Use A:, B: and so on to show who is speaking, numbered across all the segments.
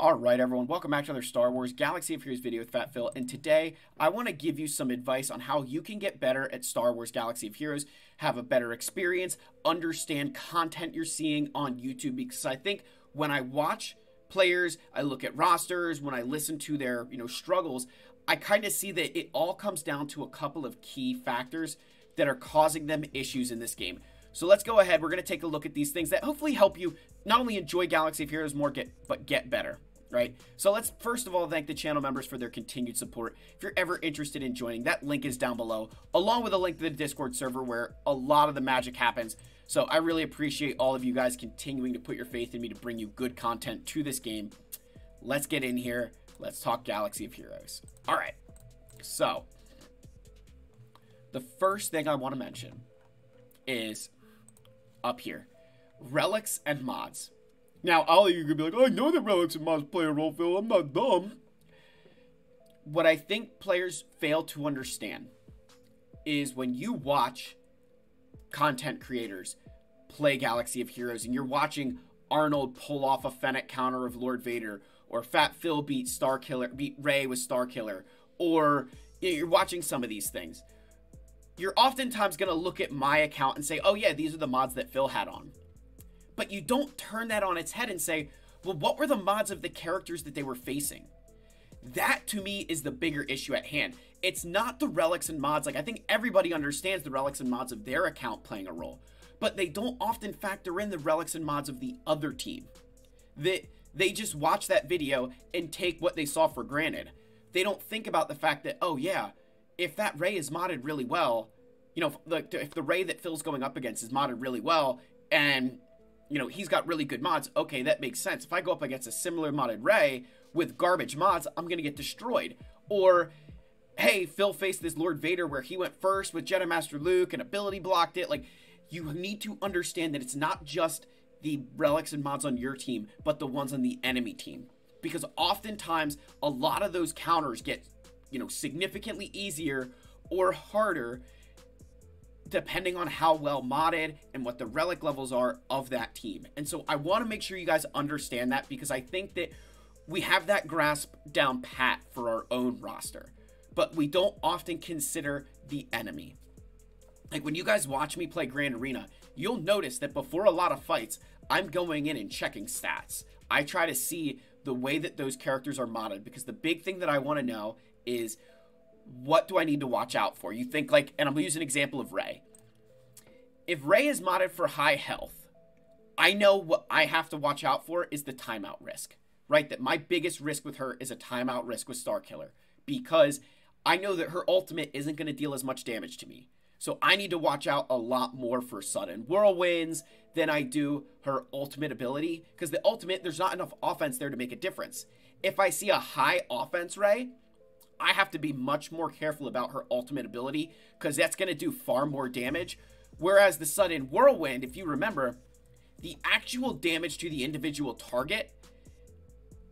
A: Alright everyone, welcome back to another Star Wars Galaxy of Heroes video with Fat Phil, and today I want to give you some advice on how you can get better at Star Wars Galaxy of Heroes, have a better experience, understand content you're seeing on YouTube, because I think when I watch players, I look at rosters, when I listen to their, struggles, I kind of see that it all comes down to a couple of key factors that are causing them issues in this game. So let's go ahead. We're going to take a look at these things that hopefully help you not only enjoy Galaxy of Heroes more, but get better, right? So let's first of all thank the channel members for their continued support. If you're ever interested in joining, that link is down below, along with a link to the Discord server where a lot of the magic happens. So I really appreciate all of you guys continuing to put your faith in me to bring you good content to this game. Let's get in here. Let's talk Galaxy of Heroes. All right. So the first thing I want to mention is up here, relics and mods. Now, all of you could be like, oh, I know that relics and mods play a role, Phil. I'm not dumb. What I think players fail to understand is when you watch content creators play Galaxy of Heroes and you're watching Arnold pull off a Fennec counter of Lord Vader, or Fat Phil beat Rey with Starkiller, or you're watching some of these things, you're oftentimes going to look at my account and say, oh yeah, these are the mods that Phil had on. But you don't turn that on its head and say, well, what were the mods of the characters that they were facing? That, to me, is the bigger issue at hand. It's not the relics and mods. Like, I think everybody understands the relics and mods of their account playing a role. But they don't often factor in the relics and mods of the other team. They just watch that video and take what they saw for granted. They don't think about the fact that, oh yeah, if that Rey is modded really well, if the Rey that Phil's going up against is modded really well, and, he's got really good mods, okay, that makes sense. If I go up against a similar modded Rey with garbage mods, I'm going to get destroyed. Or, hey, Phil faced this Lord Vader where he went first with Jedi Master Luke and ability blocked it. Like, you need to understand that it's not just the relics and mods on your team, but the ones on the enemy team. Because oftentimes, a lot of those counters get significantly easier or harder depending on how well modded and what the relic levels are of that team. And so I want to make sure you guys understand that, because I think that we have that grasp down pat for our own roster, but we don't often consider the enemy. Like, when you guys watch me play Grand Arena, you'll notice that before a lot of fights, I'm going in and checking stats. I try to see the way that those characters are modded, because the big thing that I want to know is, what do I need to watch out for? You think, like, and I'm going to use an example of Rey. If Rey is modded for high health, I know what I have to watch out for is the timeout risk, right? That my biggest risk with her is a timeout risk with Starkiller, because I know that her ultimate isn't going to deal as much damage to me. So I need to watch out a lot more for sudden whirlwinds than I do her ultimate ability, because the ultimate, there's not enough offense there to make a difference. If I see a high offense Rey, I have to be much more careful about her ultimate ability, because that's going to do far more damage. Whereas the sudden whirlwind, if you remember, the actual damage to the individual target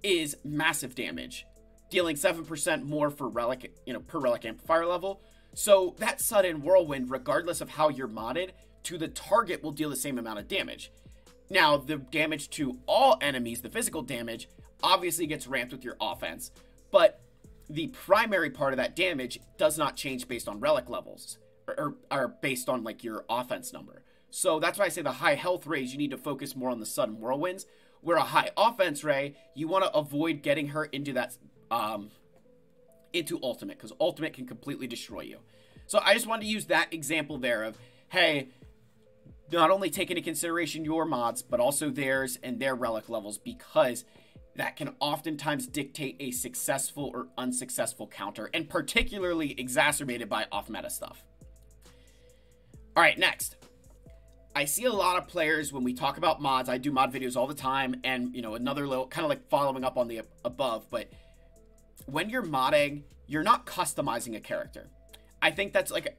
A: is massive damage, dealing 7% more for relic, per relic amplifier level. So that sudden whirlwind, regardless of how you're modded, to the target will deal the same amount of damage. Now, the damage to all enemies, the physical damage, obviously gets ramped with your offense, but the primary part of that damage does not change based on relic levels, or based on, like, your offense number. So that's why I say the high health Reys, you need to focus more on the sudden whirlwinds, where a high offense Rey, you want to avoid getting her into that, into ultimate, because ultimate can completely destroy you. So I just wanted to use that example there of, hey, not only take into consideration your mods, but also theirs and their relic levels, because that can oftentimes dictate a successful or unsuccessful counter, and particularly exacerbated by off-meta stuff. All right, next. I see a lot of players, when we talk about mods, I do mod videos all the time, and, another little, kind of like following up on the above, but when you're modding, you're not customizing a character. I think that's like,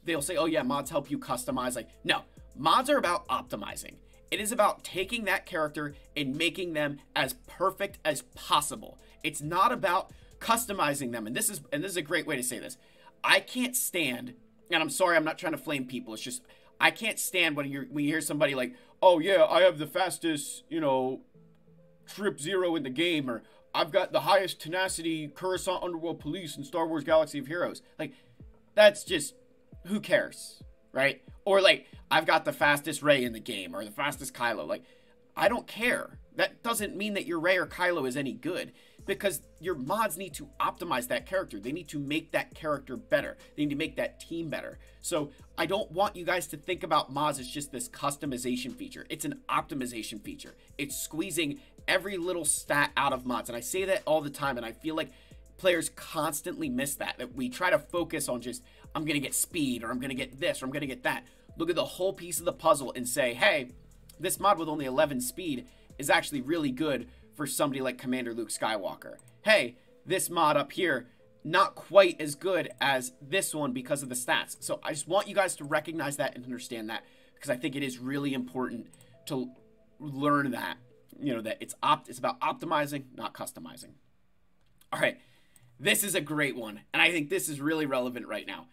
A: they'll say, oh yeah, mods help you customize. Like, no, mods are about optimizing. It is about taking that character and making them as perfect as possible. It's not about customizing them. And this is a great way to say this. I can't stand, and I'm sorry, I'm not trying to flame people. It's just, I can't stand when you hear somebody like, oh yeah, I have the fastest, trip 0 in the game, or I've got the highest tenacity Coruscant Underworld Police in Star Wars Galaxy of Heroes. Like, that's just, who cares, right? Or like, I've got the fastest Rey in the game, or the fastest Kylo. Like, I don't care. That doesn't mean that your Rey or Kylo is any good, because your mods need to optimize that character. They need to make that character better. They need to make that team better. So I don't want you guys to think about mods as just this customization feature. It's an optimization feature. It's squeezing every little stat out of mods. And I say that all the time, and I feel like players constantly miss that. That we try to focus on just, I'm going to get speed, or I'm going to get this, or I'm going to get that. Look at the whole piece of the puzzle and say, hey, this mod with only 11 speed is actually really good for somebody like Commander Luke Skywalker. Hey, this mod up here, not quite as good as this one because of the stats. So I just want you guys to recognize that and understand that, because I think it is really important to learn that, you know, that it's about optimizing, not customizing. All right, this is a great one, and I think this is really relevant right now.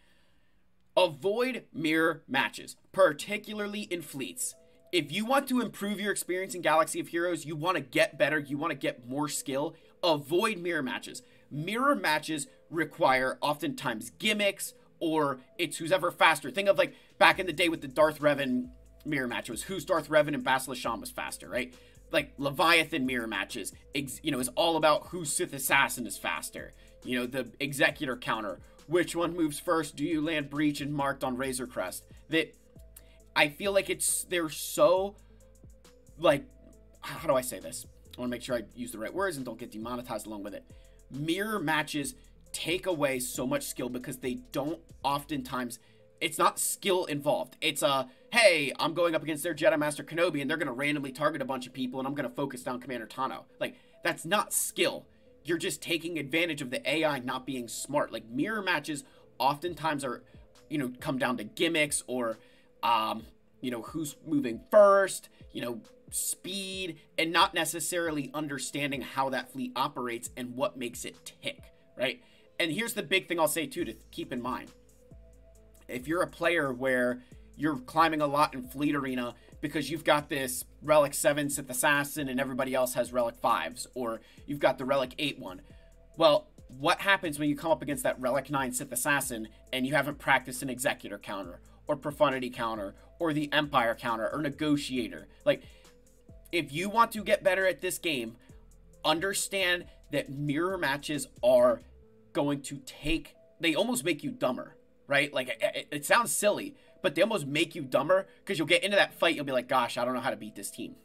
A: Avoid mirror matches, particularly in fleets. If you want to improve your experience in Galaxy of Heroes, you want to get better, you want to get more skill, avoid mirror matches. Mirror matches require oftentimes gimmicks, or it's who's ever faster. Think of like back in the day with the Darth Revan mirror match. It was who's Darth Revan and Basileus Shawn was faster, right? Like Leviathan mirror matches, you know, is all about who Sith Assassin is faster. You know, the Executor counter. Which one moves first? Do you land breach and marked on Razor Crest? That I feel like they're so, like, how do I say this? I want to make sure I use the right words and don't get demonetized along with it. Mirror matches take away so much skill because they don't oftentimes, it's not skill involved. It's hey, I'm going up against their Jedi Master Kenobi and they're going to randomly target a bunch of people and I'm going to focus down Commander Tano. Like, that's not skill. You're just taking advantage of the AI not being smart. Like, mirror matches oftentimes are, you know, come down to gimmicks or, you know, who's moving first, you know, speed, and not necessarily understanding how that fleet operates and what makes it tick, right? And here's the big thing I'll say too to keep in mind. If you're a player where you're climbing a lot in Fleet Arena because you've got this Relic 7 Sith Assassin and everybody else has Relic 5s, or you've got the Relic 8 one, well, what happens when you come up against that Relic 9 Sith Assassin and you haven't practiced an Executor counter, or Profundity counter, or the Empire counter, or Negotiator? Like, if you want to get better at this game, understand that mirror matches are going to they almost make you dumber, right? Like, it sounds silly, but they almost make you dumber, because you'll get into that fight, you'll be like, gosh, I don't know how to beat this team.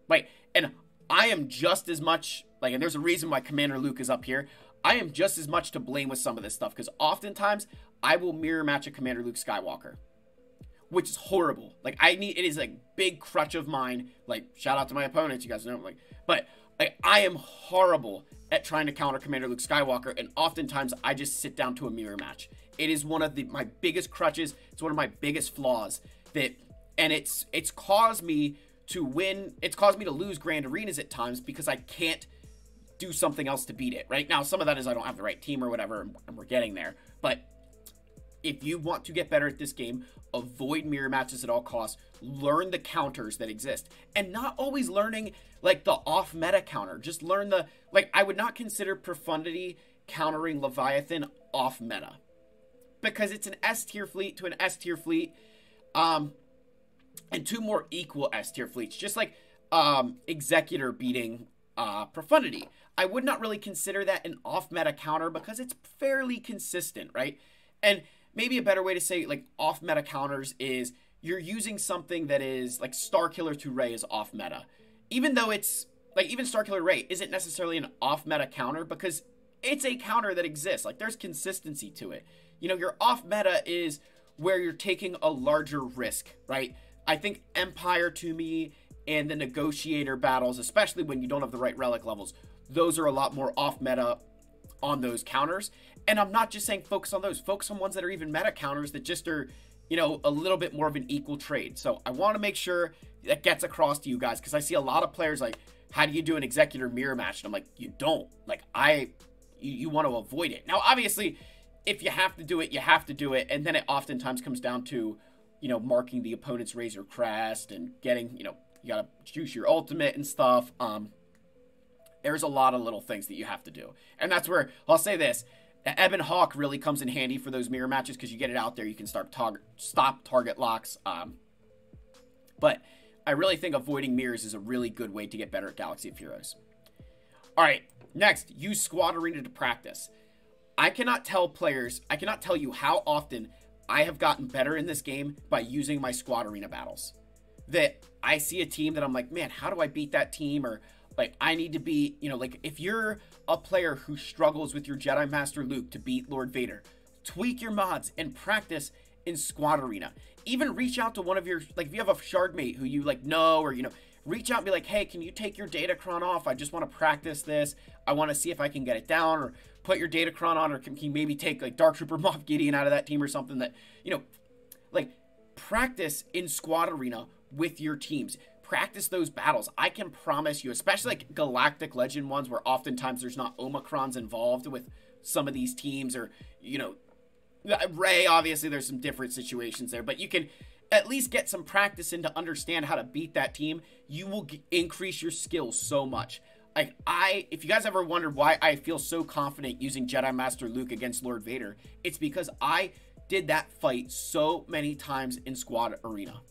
A: Right? And I am just as much, like, and there's a reason why Commander Luke is up here, I am just as much to blame with some of this stuff, because oftentimes, I will mirror match a Commander Luke Skywalker, which is horrible. Like, it is a big crutch of mine. Like, shout out to my opponents, you guys know, like, but I am horrible at trying to counter Commander Luke Skywalker, and oftentimes I just sit down to a mirror match. It is one of my biggest crutches. It's one of my biggest flaws, and it's caused me to win. It's caused me to lose grand arenas at times because I can't do something else to beat it. Right now, some of that is I don't have the right team or whatever, and we're getting there. But if you want to get better at this game, avoid mirror matches at all costs. Learn the counters that exist, and not always learning like the off meta counter. Just learn I would not consider Profundity countering Leviathan off meta, because it's an S tier fleet to an S tier fleet, and two more equal S tier fleets, just like Executor beating Profundity. I would not really consider that an off meta counter because it's fairly consistent, right? And maybe a better way to say like off meta counters is you're using something that is like Starkiller to Rey is off meta, even though it's like even Starkiller Rey isn't necessarily an off meta counter because it's a counter that exists. Like, there's consistency to it. You know, your off meta is where you're taking a larger risk, right? I think Empire to me and the Negotiator battles, especially when you don't have the right relic levels, those are a lot more off meta on those counters. And I'm not just saying focus on those. Focus on ones that are even meta counters that just are, you know, a little bit more of an equal trade. So I want to make sure that gets across to you guys, because I see a lot of players like, how do you do an Executor mirror match? And I'm like, you don't. Like, you want to avoid it. Now, obviously, if you have to do it, you have to do it. And then it oftentimes comes down to, you know, marking the opponent's Razor Crest and getting, you know, you got to juice your ultimate and stuff. There's a lot of little things that you have to do. And that's where, I'll say this, Ebon Hawk really comes in handy for those mirror matches because you get it out there, you can stop target locks. But I really think avoiding mirrors is a really good way to get better at Galaxy of Heroes. Alright, next, use Squad Arena to practice. I cannot tell you how often I have gotten better in this game by using my Squad Arena battles. That I see a team that I'm like, man, how do I beat that team? Or like, I need to be, you know, like if you're a player who struggles with your Jedi Master Luke to beat Lord Vader, tweak your mods and practice in Squad Arena. Even reach out to one of your, like if you have a shard mate who you like know, or, you know, reach out and be like, hey, can you take your Datacron off? I just want to practice this. I want to see if I can get it down, or put your Datacron on, or can you maybe take like Dark Trooper Moff Gideon out of that team or something that, you know, like practice in Squad Arena with your teams. Practice those battles. I can promise you, especially like Galactic Legend ones where oftentimes there's not Omicrons involved with some of these teams, or, you know, Rey, obviously there's some different situations there, but you can at least get some practice in to understand how to beat that team. You will increase your skills so much. Like if you guys ever wondered why I feel so confident using Jedi Master Luke against Lord Vader, it's because I did that fight so many times in Squad Arena.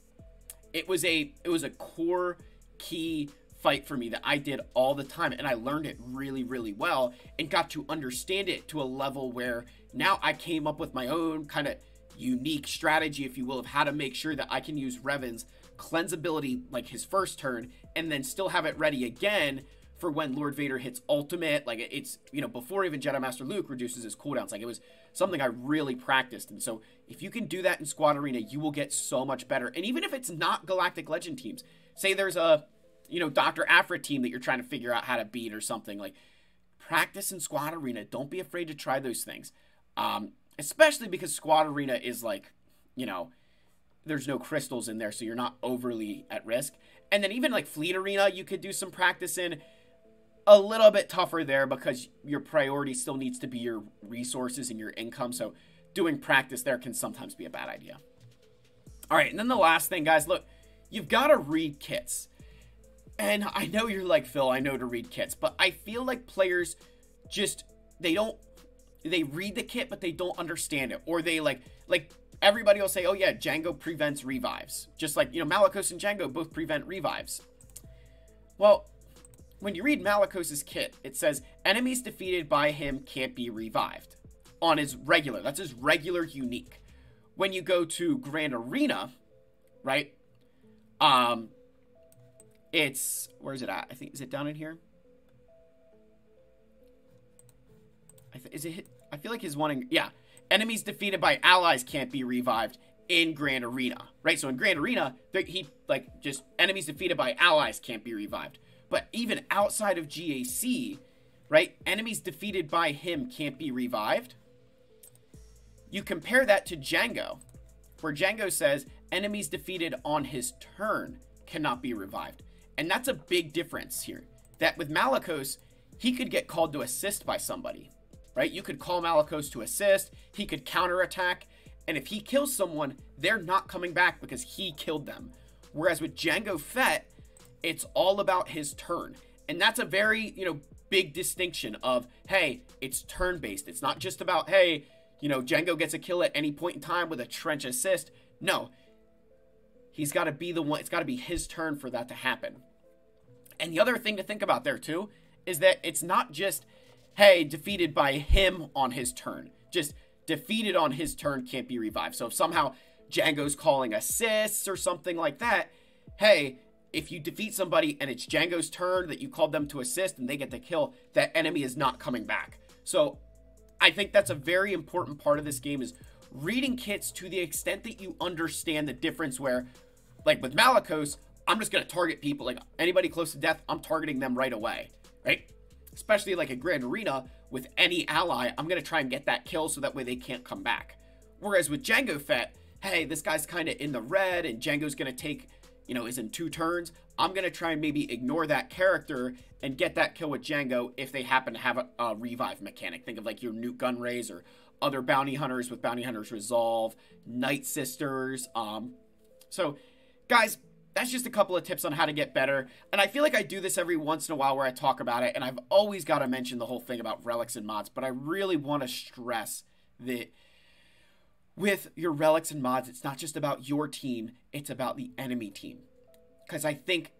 A: It was a core key fight for me that I did all the time, and I learned it really, really well and got to understand it to a level where now I came up with my own kind of unique strategy, if you will, of how to make sure that I can use Revan's cleanse ability like his first turn and then still have it ready again for when Lord Vader hits ultimate. Like it's, you know, before even Jedi Master Luke reduces his cooldowns. Like it was something I really practiced. And so if you can do that in Squad Arena, you will get so much better. And even if it's not Galactic Legend teams, say there's a, you know, Dr. Aphra team that you're trying to figure out how to beat or something, like practice in Squad Arena. Don't be afraid to try those things. Especially because Squad Arena is like, you know, there's no crystals in there, so you're not overly at risk. And then even like Fleet Arena, you could do some practice in. A little bit tougher there because your priority still needs to be your resources and your income. So doing practice there can sometimes be a bad idea. All right, and then the last thing, guys, look, you've got to read kits. And I know you're like, Phil, I know to read kits, but I feel like players just, they read the kit, but they don't understand it. Or they like everybody will say, oh yeah, Django prevents revives. Just like, you know, Malicos and Django both prevent revives. Well, when you read Malicos' kit, it says enemies defeated by him can't be revived on his regular. That's his regular unique. When you go to Grand Arena, right? It's, where is it at? I think, is it down in here? I feel like his one in, yeah. Enemies defeated by allies can't be revived in Grand Arena, right? So in Grand Arena, just enemies defeated by allies can't be revived. But even outside of GAC, right, enemies defeated by him can't be revived. You compare that to Django, where Django says enemies defeated on his turn cannot be revived. And that's a big difference here. That with Malicos, he could get called to assist by somebody, right? You could call Malicos to assist, he could counterattack, and if he kills someone, they're not coming back because he killed them. Whereas with Jango Fett, it's all about his turn. And that's a very, you know, big distinction of, hey, it's turn-based. It's not just about, hey, you know, Django gets a kill at any point in time with a trench assist. No. He's got to be the one, it's got to be his turn for that to happen. And the other thing to think about there, too, is that it's not just, hey, defeated by him on his turn. Just defeated on his turn can't be revived. So if somehow Django's calling assists or something like that, hey, if you defeat somebody and it's Django's turn that you called them to assist and they get the kill, that enemy is not coming back. So I think that's a very important part of this game, is reading kits to the extent that you understand the difference, where, like with Malicos, I'm just going to target people. Like anybody close to death, I'm targeting them right away, right? Especially like a Grand Arena with any ally, I'm going to try and get that kill so that way they can't come back. Whereas with Jango Fett, hey, this guy's kind of in the red and Django's going to take, you know, is in 2 turns. I'm going to try and maybe ignore that character and get that kill with Django if they happen to have a revive mechanic. Think of like your Nuke Gunrays or other bounty hunters with Bounty Hunters Resolve, Night Sisters. So, guys, that's just a couple of tips on how to get better. And I feel like I do this every once in a while where I talk about it, and I've always got to mention the whole thing about relics and mods, but I really want to stress that with your relics and mods, it's not just about your team, it's about the enemy team. Because I think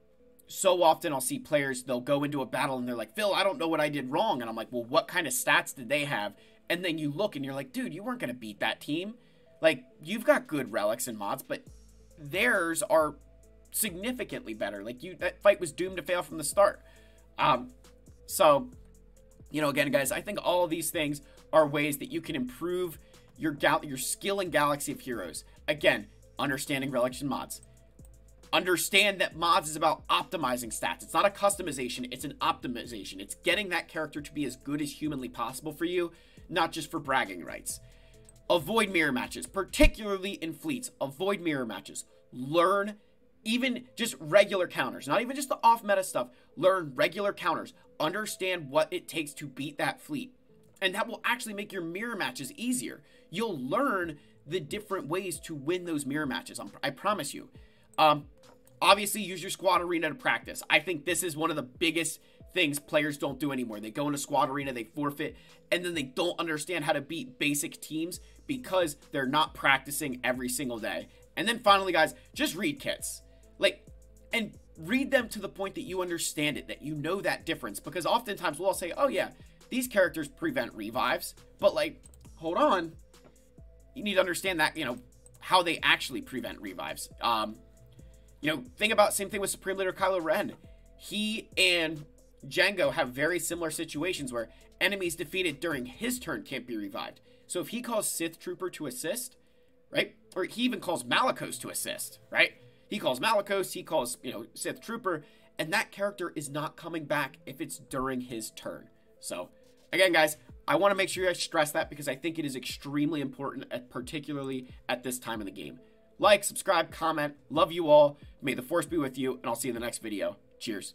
A: so often I'll see players, they'll go into a battle and they're like, Phil, I don't know what I did wrong. And I'm like, well, what kind of stats did they have? And then you look and you're like, dude, you weren't going to beat that team. Like, you've got good relics and mods, but theirs are significantly better. Like, that fight was doomed to fail from the start. So, you know, again, guys, I think all of these things are ways that you can improve your skill in Galaxy of Heroes. Again, understanding relics and mods. Understand that mods is about optimizing stats. It's not a customization, it's an optimization. It's getting that character to be as good as humanly possible for you, not just for bragging rights. Avoid mirror matches, particularly in fleets. Avoid mirror matches. Learn even just regular counters, not even just the off-meta stuff. Learn regular counters. Understand what it takes to beat that fleet. And that will actually make your mirror matches easier. You'll learn the different ways to win those mirror matches. I promise you. Obviously, use your squad arena to practice. I think this is one of the biggest things players don't do anymore. They go into squad arena, they forfeit, and then they don't understand how to beat basic teams because they're not practicing every single day. And then finally, guys, just read kits. And read them to the point that you understand it, that you know that difference. Because oftentimes we'll all say, oh yeah, these characters prevent revives. But like, hold on. You need to understand that, you know, how they actually prevent revives. You know, think about same thing with Supreme Leader Kylo Ren. He and Jango have very similar situations where enemies defeated during his turn can't be revived. So if he calls Sith Trooper to assist, right? Or he even calls Malicos to assist, right? He calls Malicos, he calls, you know, Sith Trooper, and that character is not coming back if it's during his turn. So, again, guys, I want to make sure I stress that because I think it is extremely important, particularly at this time in the game. Like, subscribe, comment. Love you all. May the Force be with you, and I'll see you in the next video. Cheers.